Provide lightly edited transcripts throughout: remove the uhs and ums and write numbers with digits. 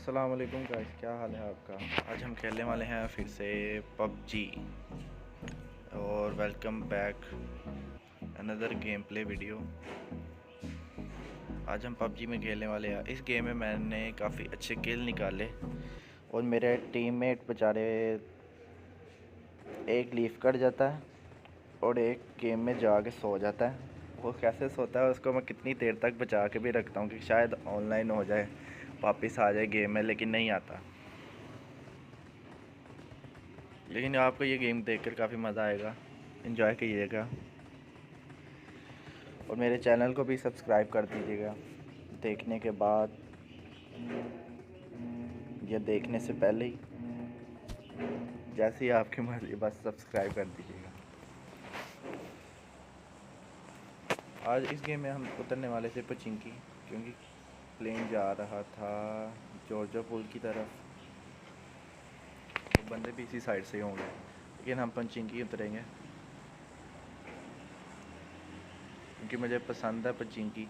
अस्सलाम वालेकुम गाइस, क्या हाल है आपका। आज हम खेलने वाले हैं फिर से पबजी और welcome back another game play video. आज हम पबजी में खेलने वाले हैं। इस गेम में मैंने काफ़ी अच्छे किल निकाले और मेरे टीममेट बेचारे एक लीफ कट जाता है और एक गेम में जाके सो जाता है। वो कैसे सोता है उसको मैं कितनी देर तक बचा के भी रखता हूँ कि शायद ऑनलाइन हो जाए, वापस आ जाए गेम में, लेकिन नहीं आता। लेकिन आपको ये गेम देखकर काफ़ी मज़ा आएगा, एंजॉय कीजिएगा और मेरे चैनल को भी सब्सक्राइब कर दीजिएगा देखने के बाद या देखने से पहले ही, जैसे ही आपकी मर्ज़ी, बस सब्सक्राइब कर दीजिएगा। आज इस गेम में हम उतरने वाले थे पचिंकी, क्योंकि प्लेन जा रहा था जॉर्जिया पुल की तरफ। तो बंदे भी इसी साइड से होंगे, लेकिन हम पचिंकी उतरेंगे क्योंकि मुझे पसंद है पचिंकी।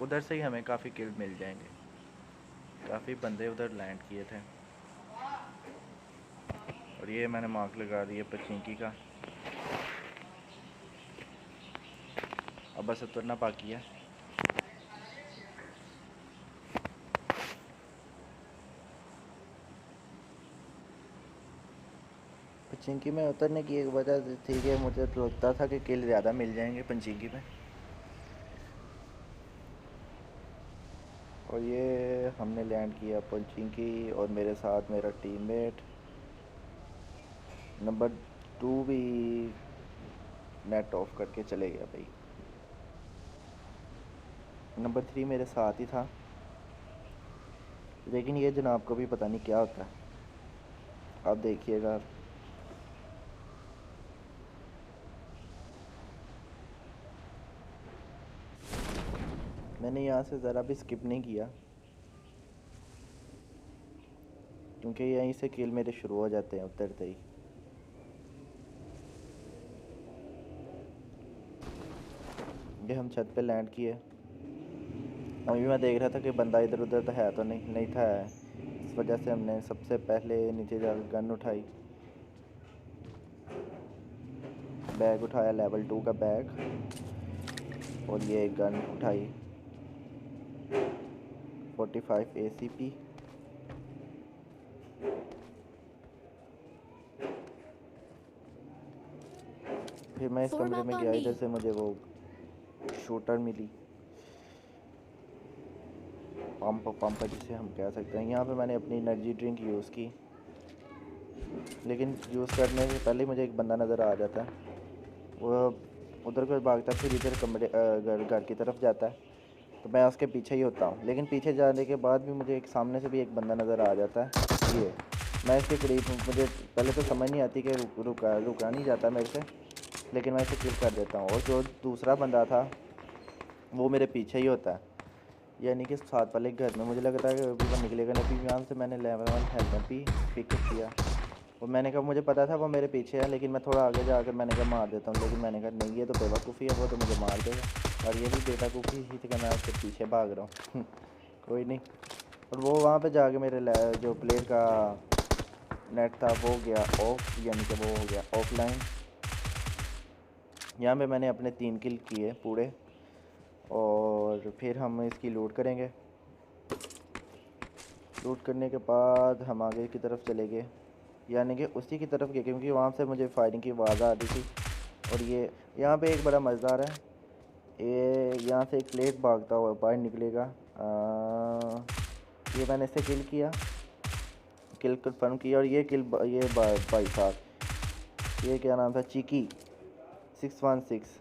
उधर से ही हमें काफ़ी किल मिल जाएंगे। काफ़ी बंदे उधर लैंड किए थे और ये मैंने मार्क लगा दिया पचिंकी का। अब बस उतरना बाकी है। पचिंकी में उतरने की एक वजह थी कि मुझे तो लगता था कि किल ज़्यादा मिल जाएंगे पचिंकी में। और ये हमने लैंड किया पचिंकी और मेरे साथ मेरा टीममेट नंबर 2 भी नेट ऑफ करके चले गया भाई। नंबर 3 मेरे साथ ही था, लेकिन ये जनाब को भी पता नहीं क्या होता है। आप देखिएगा। मैंने यहाँ से ज़रा भी स्किप नहीं किया क्योंकि यहीं से किल मेरे शुरू हो जाते हैं उतरते ही। ये हम छत पे लैंड किए। अभी मैं देख रहा था कि बंदा इधर उधर तो है, तो नहीं था। इस वजह से हमने सबसे पहले नीचे जाकर गन उठाई, बैग उठाया, लेवल 2 का बैग, और ये गन उठाई 45 ACP। फिर मैं इस कमरे में गया, इधर से मुझे वो शूटर मिली, पंप जिसे हम कह सकते हैं। यहाँ पे मैंने अपनी एनर्जी ड्रिंक यूज़ की, लेकिन यूज़ करने से पहले मुझे एक बंदा नज़र आ जाता है। वो उधर को भागता है, फिर इधर कमरे घर की तरफ जाता है, तो मैं उसके पीछे ही होता हूँ। लेकिन पीछे जाने के बाद भी मुझे एक सामने से भी एक बंदा नज़र आ जाता है। ये मैं इसके करीब हूँ। मुझे पहले तो समझ नहीं आती कि रुका नहीं जाता मेरे से, लेकिन मैं इसे किल कर देता हूँ। और जो दूसरा बंदा था वो मेरे पीछे ही होता है, यानी कि साथ वाले घर में। मुझे लग रहा है कि अभी वो निकलेगा नहीं। यहाँ से मैंने लेवल 1 हेलमेट भी पिक किया और मैंने कहा, मुझे पता था वो मेरे पीछे है, लेकिन मैं थोड़ा आगे जाकर मैंने कहा मार देता हूँ। लेकिन मैंने कहा नहीं, ये तो बेवकूफ़ी है, वो तो मुझे मार देगा। और ये भी बेवकूफ़ी ही थी कि मैं उसके पीछे भाग रहा हूँ। कोई नहीं। और वो वहाँ पे जाके मेरे जो प्लेयर का नेट था वो गया ऑफ, यानी कि वो हो गया ऑफलाइन। यहाँ पे मैंने अपने 3 किल किए पूरे, और फिर हम इसकी लूट करेंगे। लूट करने के बाद हम आगे की तरफ चले गए, यानी कि उसी की तरफ गए, क्योंकि वहाँ से मुझे फायरिंग की आवाज़ आ रही थी। और ये यहाँ पे एक बड़ा मज़ेदार है, ये यहाँ से एक प्लेट भागता हुआ बाहर निकलेगा। ये मैंने इसे किल किया, किल कन्फर्म किया। और ये ये भाई साहब, ये क्या नाम था, चीकी 616,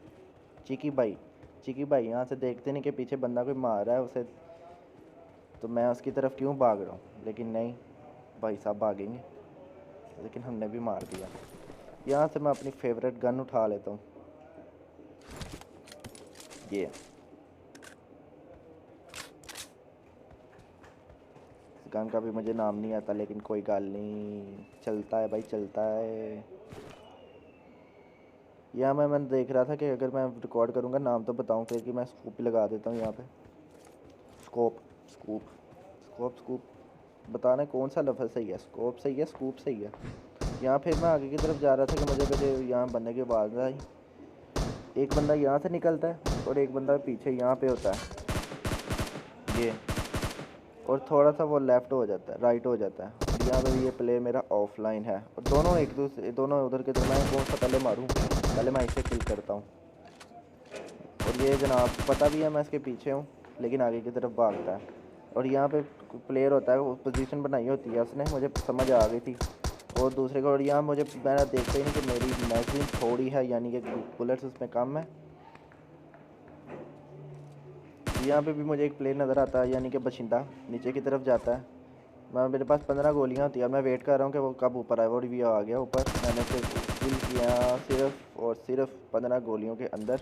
चीकी भाई यहाँ से देखते नहीं कि पीछे बंदा कोई मार रहा है उसे, तो मैं उसकी तरफ क्यों भाग रहा हूँ। लेकिन नहीं, भाई साहब भागेंगे, लेकिन हमने भी मार दिया। यहाँ से मैं अपनी फेवरेट गन उठा लेता हूँ, ये इस गन का भी मुझे नाम नहीं आता, लेकिन कोई गल नहीं, चलता है भाई, चलता है। यहाँ मैंने देख रहा था कि अगर मैं रिकॉर्ड करूँगा नाम तो बताऊँ फिर, कि मैं स्कूप लगा देता हूँ यहाँ पे। स्कोप स्कूप स्कोप स्कूप बताना कौन सा लफ्ज़ सही है, स्कोप सही है स्कूप सही है। यहाँ फिर मैं आगे की तरफ जा रहा था कि मुझे यहाँ बनने की आवाज़ आई। एक बंदा यहाँ से निकलता है और एक बंदा पीछे यहाँ पे होता है ये, और थोड़ा सा वो लेफ़्ट हो जाता है, राइट हो जाता है। यहाँ पे ये प्ले मेरा ऑफलाइन है और दोनों एक दूसरे दोनों उधर के उधर। मैं कौन सा पहले मारूँ, पहले मैं इसे किल करता हूँ। और ये जनाब पता भी है मैं इसके पीछे हूँ, लेकिन आगे की तरफ भागता है। और यहाँ पे प्लेयर होता है, वो पोजीशन बनाई होती है उसने, मुझे समझ आ गई थी। और दूसरे को, और यहाँ मुझे मैंने देखते ही नहीं कि मेरी मैगज़ीन थोड़ी है, यानी कि बुलेट्स उसमें कम है। यहाँ पे भी मुझे एक प्लेयर नज़र आता है, यानी कि बशिंदा नीचे की तरफ जाता है। मेरे पास 15 गोलियाँ होती है और मैं वेट कर रहा हूँ कि वो कब ऊपर आए। वो भी आ गया ऊपर। मैंने सिर्फ किल किया सिर्फ और सिर्फ 15 गोलियों के अंदर।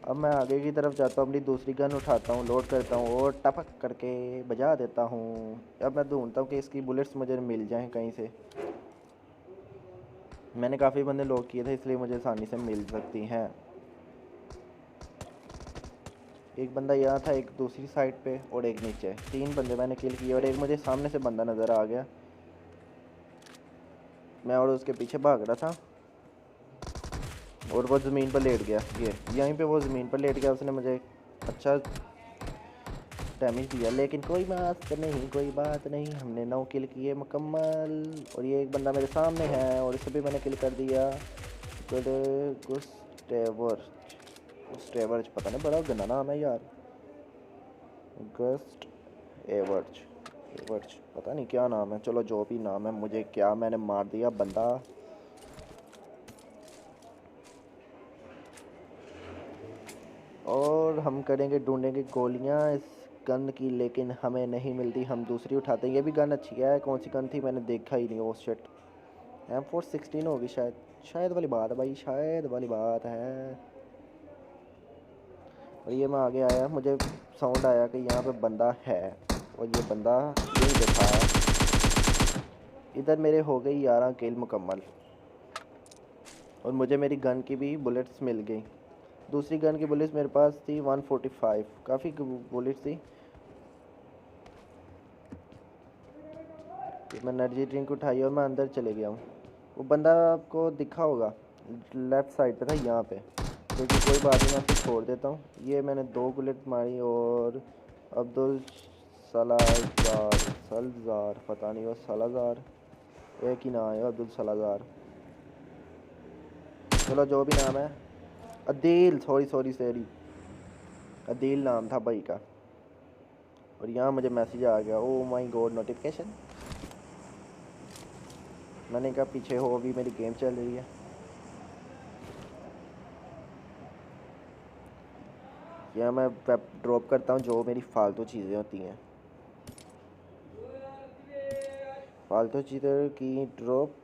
अब मैं आगे की तरफ जाता हूँ, अपनी दूसरी गन उठाता हूँ, लोड करता हूँ और टपक करके बजा देता हूँ। अब मैं ढूंढता हूँ कि इसकी बुलेट्स मुझे मिल जाएं कहीं से। मैंने काफ़ी बंदे लोड किए थे, इसलिए मुझे आसानी से मिल सकती हैं। एक बंदा यहाँ था, एक दूसरी साइड पे और एक नीचे। 3 बंदे मैंने किल किए और एक मुझे सामने से बंदा नज़र आ गया। मैं और उसके पीछे भाग रहा था और वो ज़मीन पर लेट गया। ये यहीं पे वो ज़मीन पर लेट गया। उसने मुझे अच्छा डैमेज दिया, लेकिन कोई बात नहीं, कोई बात नहीं। हमने 9 किल किए मुकम्मल। और ये एक बंदा मेरे सामने है और इसे भी मैंने किल कर दिया। गुस्टेवर्च पता नहीं, बड़ा गंदा नाम है यार। गस्ट एवर्च पता नहीं क्या नाम है। चलो जो भी नाम है, मुझे क्या, मैंने मार दिया बंदा। और हम करेंगे, ढूंढेंगे गोलियां इस गन की, लेकिन हमें नहीं मिलती। हम दूसरी उठाते हैं। ये भी गन अच्छी है। कौन सी गन थी मैंने देखा ही नहीं। वो शिट, M416 होगी शायद। शायद वाली बात है भाई, शायद वाली बात है। और ये मैं आगे आया, मुझे साउंड आया कि यहाँ पे बंदा है और ये बंदा यही देखा है। इधर मेरे हो गई 11 किल मुकम्मल और मुझे मेरी गन की भी बुलेट्स मिल गई। दूसरी गन की बुलेट्स मेरे पास थी 145, काफ़ी बुलेट्स थी। मैं एनर्जी ड्रिंक उठाई और मैं अंदर चले गया हूँ। वो बंदा आपको दिखा होगा, लेफ़्ट साइड पे था यहाँ पे। क्योंकि कोई बात नहीं, मैं आपको छोड़ देता हूँ। ये मैंने 2 बुलेट मारी और अब्दुल सलाज़ार पता नहीं, वो सलाज़ार एक ही नाम है, अब्दुल सलाज़ार। चलो जो भी नाम है, अदील, सॉरी अदील नाम था भाई का। और यहाँ मुझे मैसेज आ गया, ओ माय गॉड, नोटिफिकेशन। मैंने कहा पीछे हो, अभी मेरी गेम चल रही है। यहाँ मैं वेब ड्रॉप करता हूँ, जो मेरी फालतू चीज़ें होती हैं, फालतू चीज़ें की ड्रॉप।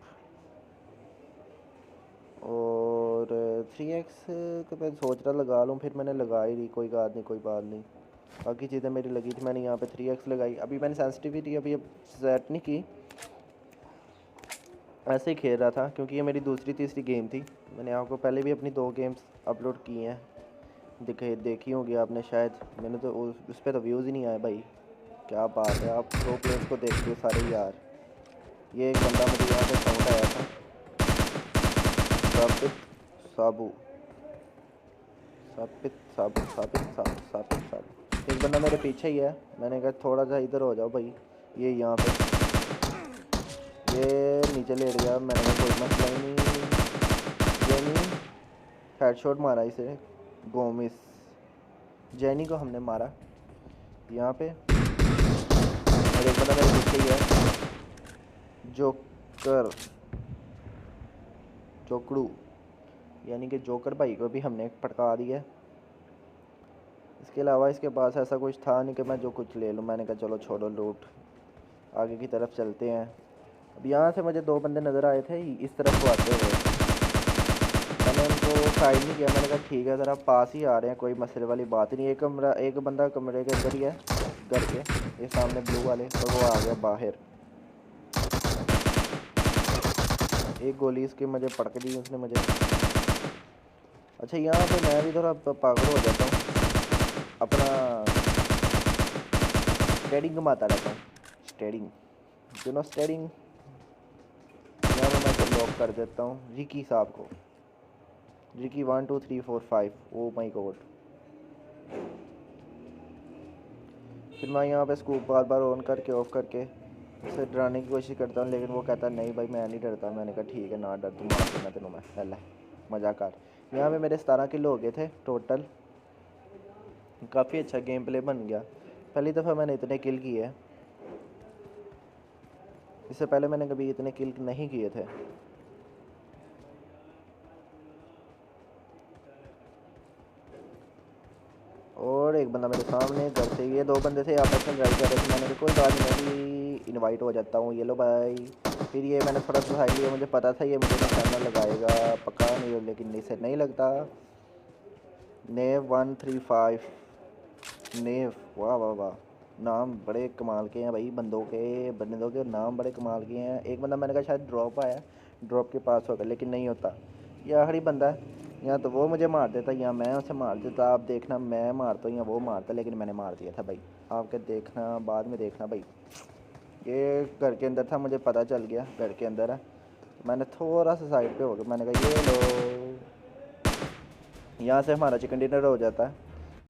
और 3x तो मैं सोच रहा लगा लूँ, फिर मैंने लगा ही नहीं। कोई बात नहीं। बाकी चीज़ें मेरी लगी थी, मैंने यहाँ पे 3x लगाई। अभी मैंने सेंसिटिविटी अभी सेट नहीं की, ऐसे ही खेल रहा था, क्योंकि ये मेरी दूसरी तीसरी गेम थी। मैंने आपको पहले भी अपनी 2 गेम्स अपलोड की हैं, देखी होगी आपने शायद। मैंने तो उस पर तो व्यूज़ ही नहीं आए भाई। क्या बात है, आप 2 प्लेयर्स को देख लो सारे यार। ये एक बंदा मुझे यहाँ पे साउंड आया था, साबित। एक बंदा मेरे पीछे ही है। मैंने कहा थोड़ा सा इधर हो जाओ भाई। ये यहाँ पे, ये नीचे लेट गया। मैंने कहा कोई मसला ही नहीं। हेडशॉट मारा इसे, गोमिस जैनी को हमने मारा यहाँ पे। और एक बंदा मेरे पीछे ही है, जोकड़ू यानी कि जोकर भाई को भी हमने पटका दिया। इसके अलावा इसके पास ऐसा कुछ था नहीं कि मैं जो कुछ ले लूँ। मैंने कहा चलो छोड़ो लूट, आगे की तरफ चलते हैं। अब यहाँ से मुझे 2 बंदे नज़र आए थे इस तरफ को आते हुए। मैंने उनको साइड नहीं किया, मैंने कहा ठीक है ज़रा पास ही आ रहे हैं, कोई मसले वाली बात नहीं। एक बंदा कमरे के अंदर ही है, घर के ये सामने ब्लू वाले, और वो आ गया बाहर। एक गोली इसकी मुझे पड़क दी उसने मुझे। अच्छा यहाँ पे मैं भी थोड़ा पागल हो जाता हूँ। अपना स्टेडिंग घुमाता रहता हूँ। स्टेडिंग, यू नो स्टेडिंग। यहाँ पर मैं लॉक कर देता हूँ रिकी साहब को। रिकी 1 2 3 4 5। ओ माई गॉड। फिर मैं यहाँ पे स्कूप बार बार ऑन करके ऑफ करके उसे डराने की कोशिश करता हूँ, लेकिन वो कहता नहीं भाई मैं नहीं डरता। मैंने कहा ठीक है ना डर, तू मार देना तेनों मैं पहले मज़ा कर। यहाँ पे मेरे 17 किलो हो गए थे टोटल। काफ़ी अच्छा गेम प्ले बन गया। पहली दफ़ा मैंने इतने किल किए हैं, इससे पहले मैंने कभी इतने किल नहीं किए थे। और एक बंदा मेरे सामने घर से, ये 2 बंदे थे आपस में लड़ाई कर रहे थे। मैंने कहा कोई बात नहीं, मैं भी इन्वाइट हो जाता हूँ। ये लो भाई। फिर ये मैंने थोड़ा सा हाई लिया, मुझे पता था ये मुझे निशाना लगाएगा पक्का नहीं, लेकिन इसे नहीं लगता। नेव 135 नेव, वाह वाह वाह। नाम बड़े कमाल के हैं भाई बंदों के नाम बड़े कमाल के हैं। एक बंदा मैंने कहा शायद ड्रॉप आया, ड्रॉप के पास होगा, लेकिन नहीं होता। ये आखिरी बंदा है। या तो वो मुझे मार देता या मैं उसे मार देता। आप देखना मैं मारता हूँ या वो मारता, लेकिन मैंने मार दिया था भाई। आपके देखना बाद में देखना भाई। ये घर के अंदर था, मुझे पता चल गया घर के अंदर है। मैंने थोड़ा सा साइड पे हो गया, मैंने कहा ये लो। यहाँ से हमारा चिकन डिनर हो जाता है।